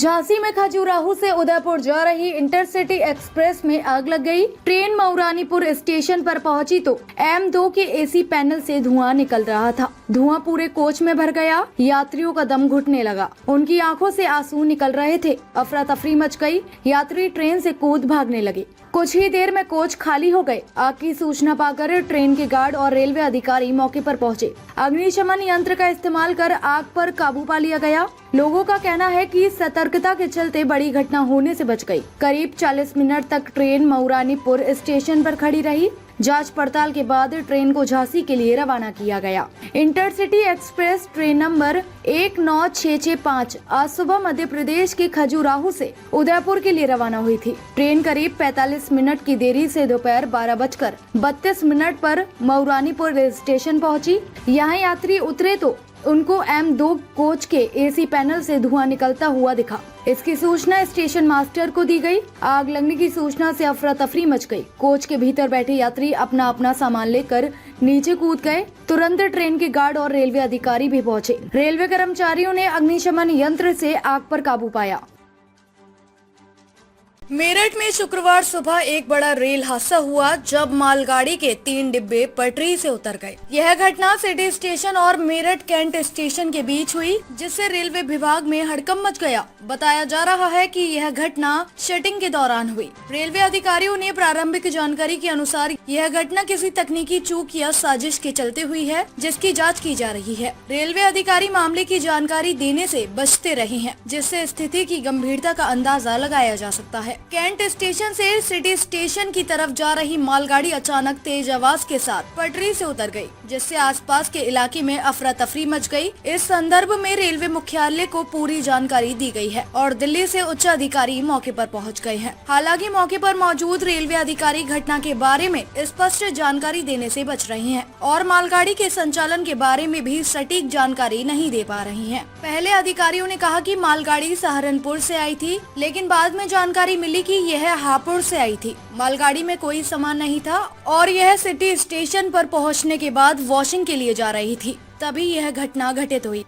झांसी में खजुराहो से उदयपुर जा रही इंटरसिटी एक्सप्रेस में आग लग गई। ट्रेन मऊरानीपुर स्टेशन पर पहुंची तो M2 के एसी पैनल से धुआं निकल रहा था। धुआं पूरे कोच में भर गया। यात्रियों का दम घुटने लगा। उनकी आंखों से आंसू निकल रहे थे। अफरा तफरी मच गई। यात्री ट्रेन से कूद भागने लगे। कुछ ही देर में कोच खाली हो गए। आग की सूचना पाकर ट्रेन के गार्ड और रेलवे अधिकारी मौके पर पहुंचे। अग्निशमन यंत्र का इस्तेमाल कर आग पर काबू पा लिया गया। लोगों का कहना है कि सतर्कता के चलते बड़ी घटना होने से बच गई। करीब 40 मिनट तक ट्रेन मऊरानीपुर स्टेशन पर खड़ी रही। जांच पड़ताल के बाद ट्रेन को झांसी के लिए रवाना किया गया। इंटरसिटी एक्सप्रेस ट्रेन नंबर 19665 आज सुबह मध्य प्रदेश के खजुराहो से उदयपुर के लिए रवाना हुई थी। ट्रेन करीब 45 मिनट की देरी से दोपहर 12:32 पर मऊरानीपुर स्टेशन पहुंची। यहाँ यात्री उतरे तो उनको M2 कोच के एसी पैनल से धुआं निकलता हुआ दिखा। इसकी सूचना स्टेशन मास्टर को दी गई। आग लगने की सूचना से अफरा तफरी मच गई। कोच के भीतर बैठे यात्री अपना अपना सामान लेकर नीचे कूद गए। तुरंत ट्रेन के गार्ड और रेलवे अधिकारी भी पहुंचे। रेलवे कर्मचारियों ने अग्निशमन यंत्र से आग पर काबू पाया। मेरठ में शुक्रवार सुबह एक बड़ा रेल हादसा हुआ जब मालगाड़ी के 3 डिब्बे पटरी से उतर गए। यह घटना सिटी स्टेशन और मेरठ कैंट स्टेशन के बीच हुई, जिससे रेलवे विभाग में हड़कंप मच गया। बताया जा रहा है कि यह घटना शटिंग के दौरान हुई। रेलवे अधिकारियों ने प्रारंभिक जानकारी के अनुसार यह घटना किसी तकनीकी चूक या साजिश के चलते हुई है, जिसकी जाँच की जा रही है। रेलवे अधिकारी मामले की जानकारी देने से बचते रहे हैं, जिससे स्थिति की गंभीरता का अंदाजा लगाया जा सकता है। कैंट स्टेशन से सिटी स्टेशन की तरफ जा रही मालगाड़ी अचानक तेज आवाज के साथ पटरी से उतर गई, जिससे आसपास के इलाके में अफरा तफरी मच गई। इस संदर्भ में रेलवे मुख्यालय को पूरी जानकारी दी गई है और दिल्ली से उच्च अधिकारी मौके पर पहुंच गए हैं। हालांकि मौके पर मौजूद रेलवे अधिकारी घटना के बारे में स्पष्ट जानकारी देने से बच रहे हैं और मालगाड़ी के संचालन के बारे में भी सटीक जानकारी नहीं दे पा रही हैं। पहले अधिकारियों ने कहा कि मालगाड़ी सहारनपुर से आई थी, लेकिन बाद में जानकारी मिली कि यह हापुड़ से आई थी। मालगाड़ी में कोई सामान नहीं था और यह सिटी स्टेशन पर पहुंचने के बाद वॉशिंग के लिए जा रही थी, तभी यह घटना घटित हुई।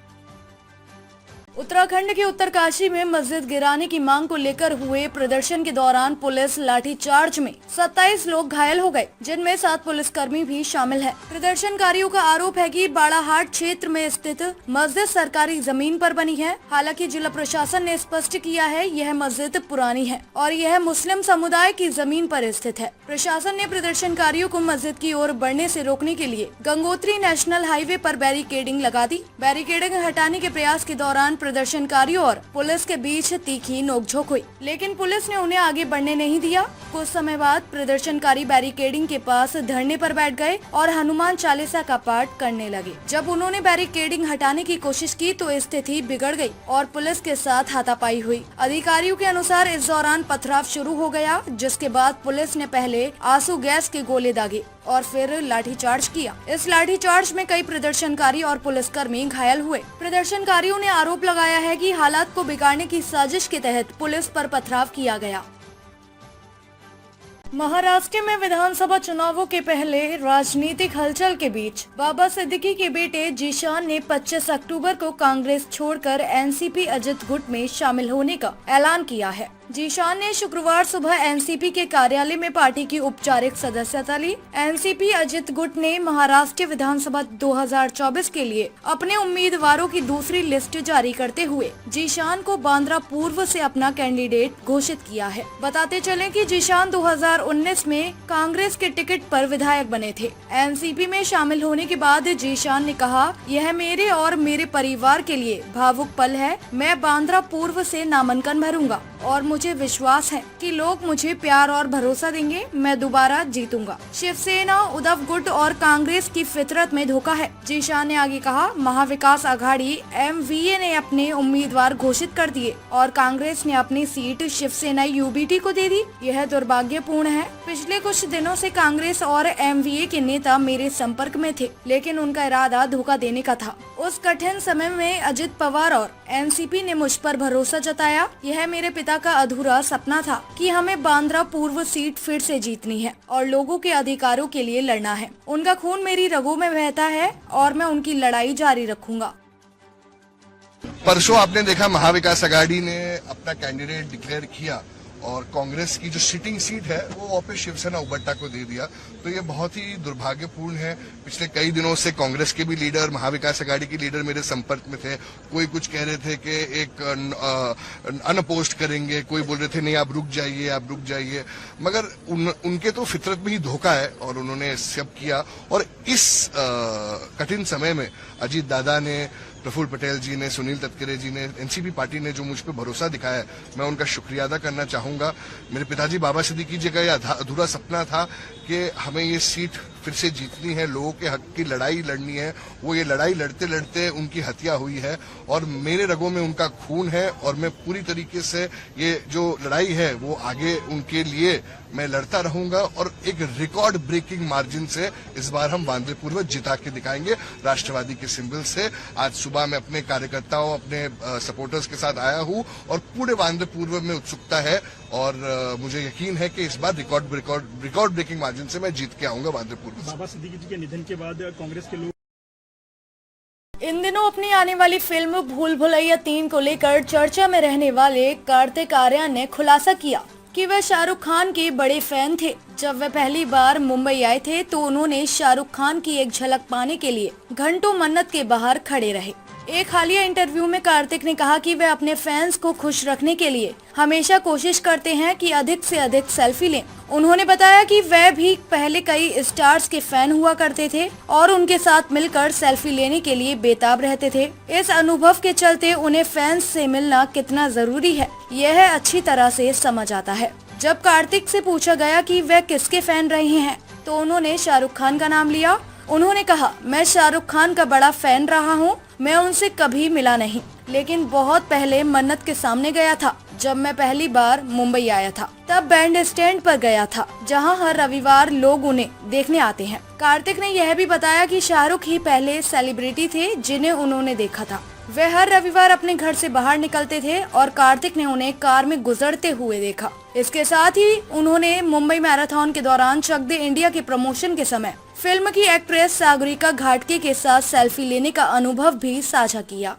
उत्तराखंड के उत्तरकाशी में मस्जिद गिराने की मांग को लेकर हुए प्रदर्शन के दौरान पुलिस लाठीचार्ज में 27 लोग घायल हो गए, जिनमें 7 पुलिसकर्मी भी शामिल है। प्रदर्शनकारियों का आरोप है कि बाड़ाहाट क्षेत्र में स्थित मस्जिद सरकारी जमीन पर बनी है। हालांकि जिला प्रशासन ने स्पष्ट किया है यह मस्जिद पुरानी है और यह मुस्लिम समुदाय की जमीन पर स्थित है। प्रशासन ने प्रदर्शनकारियों को मस्जिद की ओर बढ़ने से रोकने के लिए गंगोत्री नेशनल हाईवे पर बैरिकेडिंग लगा दी। बैरिकेडिंग हटाने के प्रयास के दौरान प्रदर्शनकारियों और पुलिस के बीच तीखी नोकझोंक हुई, लेकिन पुलिस ने उन्हें आगे बढ़ने नहीं दिया। कुछ समय बाद प्रदर्शनकारी बैरिकेडिंग के पास धरने पर बैठ गए और हनुमान चालीसा का पाठ करने लगे। जब उन्होंने बैरिकेडिंग हटाने की कोशिश की तो स्थिति बिगड़ गई और पुलिस के साथ हाथापाई हुई। अधिकारियों के अनुसार इस दौरान पथराव शुरू हो गया, जिसके बाद पुलिस ने पहले आंसू गैस के गोले दागे और फिर लाठीचार्ज किया। इस लाठीचार्ज में कई प्रदर्शनकारी और पुलिसकर्मी घायल हुए। प्रदर्शनकारियों ने आरोप लगाया है कि हालात को बिगाड़ने की साजिश के तहत पुलिस पर पथराव किया गया। महाराष्ट्र में विधानसभा चुनावों के पहले राजनीतिक हलचल के बीच बाबा सिद्दीकी के बेटे जीशान ने 25 अक्टूबर को कांग्रेस छोड़कर एनसीपी अजित गुट में शामिल होने का ऐलान किया है। जीशान ने शुक्रवार सुबह एनसीपी के कार्यालय में पार्टी की औपचारिक सदस्यता ली। एनसीपी अजित गुट ने महाराष्ट्र विधानसभा 2024 के लिए अपने उम्मीदवारों की दूसरी लिस्ट जारी करते हुए जीशान को बांद्रा पूर्व से अपना कैंडिडेट घोषित किया है। बताते चलें कि जीशान 2019 में कांग्रेस के टिकट पर विधायक बने थे। एनसीपी में शामिल होने के बाद जीशान ने कहा, यह मेरे और मेरे परिवार के लिए भावुक पल है। मैं बांद्रा पूर्व से नामांकन भरूंगा और मुझे विश्वास है कि लोग मुझे प्यार और भरोसा देंगे। मैं दोबारा जीतूंगा। शिवसेना, उद्धव गुट और कांग्रेस की फितरत में धोखा है। जीशान ने आगे कहा, महाविकास आघाड़ी एमवीए ने अपने उम्मीदवार घोषित कर दिए और कांग्रेस ने अपनी सीट शिवसेना यूबीटी को दे दी। यह दुर्भाग्यपूर्ण है। पिछले कुछ दिनों से कांग्रेस और एमवीए के नेता मेरे संपर्क में थे, लेकिन उनका इरादा धोखा देने का था। उस कठिन समय में अजित पवार और एनसीपी ने मुझ पर भरोसा जताया। यह मेरे पिता का अधूरा सपना था कि हमें बांद्रा पूर्व सीट फिर से जीतनी है और लोगों के अधिकारों के लिए लड़ना है। उनका खून मेरी रगों में बहता है और मैं उनकी लड़ाई जारी रखूंगा। परसों आपने देखा महाविकास आघाड़ी ने अपना कैंडिडेट डिक्लेयर किया और कांग्रेस की जो सिटिंग सीट है वो वापस शिवसेना उबट्टा को दे दिया। तो ये बहुत ही दुर्भाग्यपूर्ण है। पिछले कई दिनों से कांग्रेस के भी लीडर, महाविकास आघाड़ी के लीडर मेरे संपर्क में थे। कोई कुछ कह रहे थे कि एक अनअपोज्ड करेंगे, कोई बोल रहे थे नहीं आप रुक जाइए, मगर उनके तो फितरत में ही धोखा है और उन्होंने सब किया। और इस कठिन समय में अजीत दादा ने, प्रफुल्ल पटेल जी ने, सुनील तटकरे जी ने, एनसीपी पार्टी ने जो मुझ पर भरोसा दिखाया है, मैं उनका शुक्रिया अदा करना चाहूंगा। मेरे पिताजी बाबा सिद्दीकी जी का यह अधूरा सपना था कि हमें ये सीट फिर से जीतनी है, लोगों के हक की लड़ाई लड़नी है। वो ये लड़ाई लड़ते लड़ते उनकी हत्या हुई है और मेरे रगों में उनका खून है और मैं पूरी तरीके से ये जो लड़ाई है वो आगे उनके लिए मैं लड़ता रहूंगा और एक रिकॉर्ड ब्रेकिंग मार्जिन से इस बार हम बांद्रे पूर्व जिता के दिखाएंगे राष्ट्रवादी के सिंबल से। आज सुबह मैं अपने कार्यकर्ताओं, अपने सपोर्टर्स के साथ आया हूं और पूरे बांद्रे पूर्व में उत्सुकता है और मुझे यकीन है कि इस बार रिकॉर्ड ब्रेकिंग मार्जिन से मैं जीत के आऊंगा बांद्रे पूर्व से। बाबा सिद्दीकी जी के निधन के बाद कांग्रेस के लोग इन दिनों अपनी आने वाली फिल्म भूल भुलैया 3 को लेकर चर्चा में रहने वाले कार्तिक आर्यन ने खुलासा किया कि वह शाहरुख खान के बड़े फैन थे। जब वह पहली बार मुंबई आए थे तो उन्होंने शाहरुख खान की एक झलक पाने के लिए घंटों मन्नत के बाहर खड़े रहे। एक हालिया इंटरव्यू में कार्तिक ने कहा कि वह अपने फैंस को खुश रखने के लिए हमेशा कोशिश करते हैं कि अधिक से अधिक सेल्फी लें। उन्होंने बताया कि वह भी पहले कई स्टार्स के फैन हुआ करते थे और उनके साथ मिलकर सेल्फी लेने के लिए बेताब रहते थे। इस अनुभव के चलते उन्हें फैंस से मिलना कितना जरूरी है यह अच्छी तरह से समझ आता है। जब कार्तिक से पूछा गया कि वह किसके फैन रहे हैं तो उन्होंने शाहरुख खान का नाम लिया। उन्होंने कहा, मैं शाहरुख खान का बड़ा फैन रहा हूँ। मैं उनसे कभी मिला नहीं, लेकिन बहुत पहले मन्नत के सामने गया था। जब मैं पहली बार मुंबई आया था तब बैंड स्टैंड पर गया था जहां हर रविवार लोग उन्हें देखने आते हैं। कार्तिक ने यह भी बताया कि शाहरुख ही पहले सेलिब्रिटी थे जिन्हें उन्होंने देखा था। वे हर रविवार अपने घर से बाहर निकलते थे और कार्तिक ने उन्हें कार में गुजरते हुए देखा। इसके साथ ही उन्होंने मुंबई मैराथन के दौरान चक दे इंडिया के प्रमोशन के समय फिल्म की एक्ट्रेस सागरिका घाटगे के साथ सेल्फी लेने का अनुभव भी साझा किया।